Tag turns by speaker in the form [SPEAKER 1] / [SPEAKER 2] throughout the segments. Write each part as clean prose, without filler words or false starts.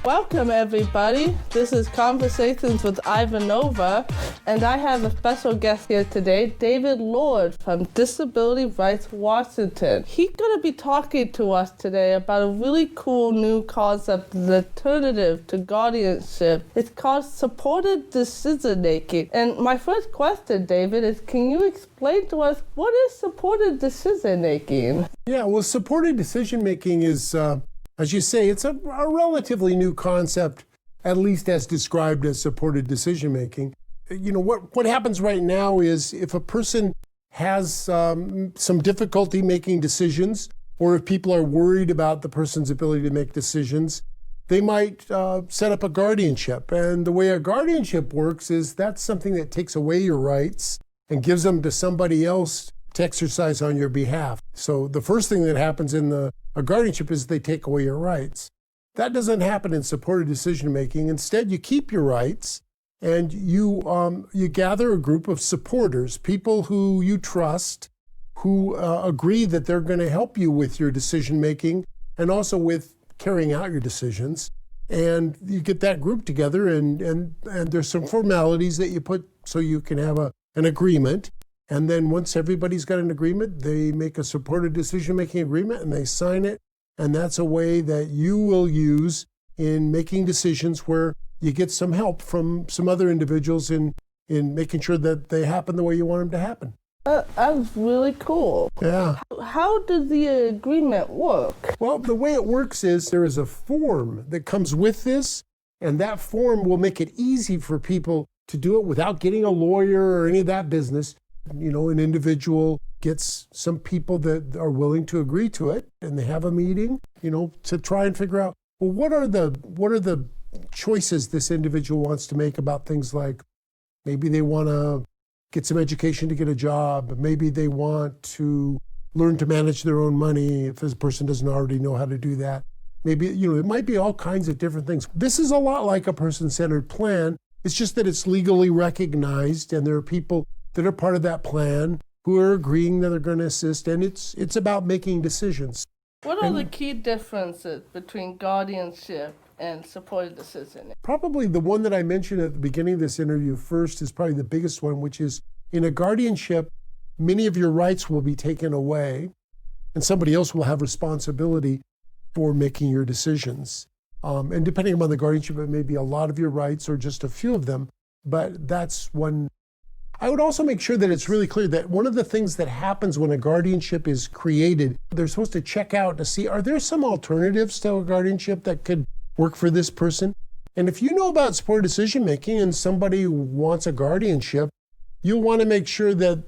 [SPEAKER 1] Welcome, everybody. This is Conversations with Ivanova, and I have a special guest here today, David Lord from Disability Rights Washington. He's going to be talking to us today about a really cool new concept, the alternative to guardianship. It's called supported decision-making. And my first question, David, is can you explain to us what is supported decision-making?
[SPEAKER 2] Yeah, well, supported decision-making is, as you say, it's a relatively new concept, at least as described as supported decision-making. You know, what happens right now is if a person has some difficulty making decisions, or if people are worried about the person's ability to make decisions, they might set up a guardianship. And the way a guardianship works is that's something that takes away your rights and gives them to somebody else to exercise on your behalf. So the first thing that happens in a guardianship is they take away your rights. That doesn't happen in supported decision-making. Instead, you keep your rights and you gather a group of supporters, people who you trust, who agree that they're going to help you with your decision-making and also with carrying out your decisions. And you get that group together and there's some formalities that you put so you can have an agreement. And then once everybody's got an agreement, they make a supported decision-making agreement and they sign it. And that's a way that you will use in making decisions where you get some help from some other individuals in making sure that they happen the way you want them to happen.
[SPEAKER 1] That's really cool.
[SPEAKER 2] Yeah.
[SPEAKER 1] How does the agreement work?
[SPEAKER 2] Well, the way it works is there is a form that comes with this, and that form will make it easy for people to do it without getting a lawyer or any of that business. You know, an individual gets some people that are willing to agree to it, and they have a meeting, you know, to try and figure out, well, what are the choices this individual wants to make about things like maybe they want to get some education to get a job, maybe they want to learn to manage their own money if this person doesn't already know how to do that. Maybe, you know, it might be all kinds of different things. This is a lot like a person-centered plan. It's just that it's legally recognized, and there are people that are part of that plan who are agreeing that they're going to assist, and it's about making decisions.
[SPEAKER 1] What are the key differences between guardianship and supported decision?
[SPEAKER 2] Probably the one that I mentioned at the beginning of this interview first is probably the biggest one, which is in a guardianship, many of your rights will be taken away, and somebody else will have responsibility for making your decisions. And depending upon the guardianship, it may be a lot of your rights or just a few of them, but that's one. I would also make sure that it's really clear that one of the things that happens when a guardianship is created, they're supposed to check out to see, are there some alternatives to a guardianship that could work for this person? And if you know about supported decision-making and somebody wants a guardianship, you'll want to make sure that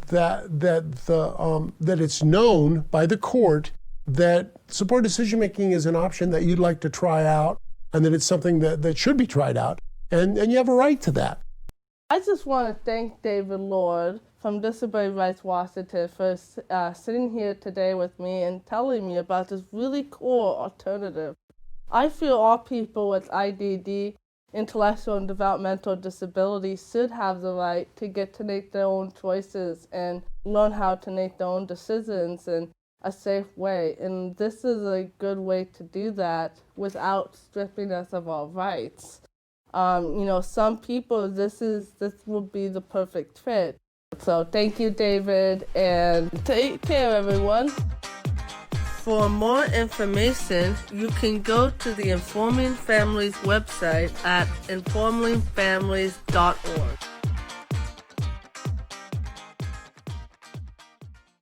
[SPEAKER 2] it's known by the court that supported decision-making is an option that you'd like to try out and that it's something that should be tried out. And you have a right to that.
[SPEAKER 1] I just want to thank David Lord from Disability Rights Washington for sitting here today with me and telling me about this really cool alternative. I feel all people with IDD, intellectual and developmental disabilities, should have the right to get to make their own choices and learn how to make their own decisions in a safe way. And this is a good way to do that without stripping us of our rights. You know, some people, this will be the perfect fit. So thank you, David, and take care, everyone. For more information, you can go to the Informing Families website at informingfamilies.org.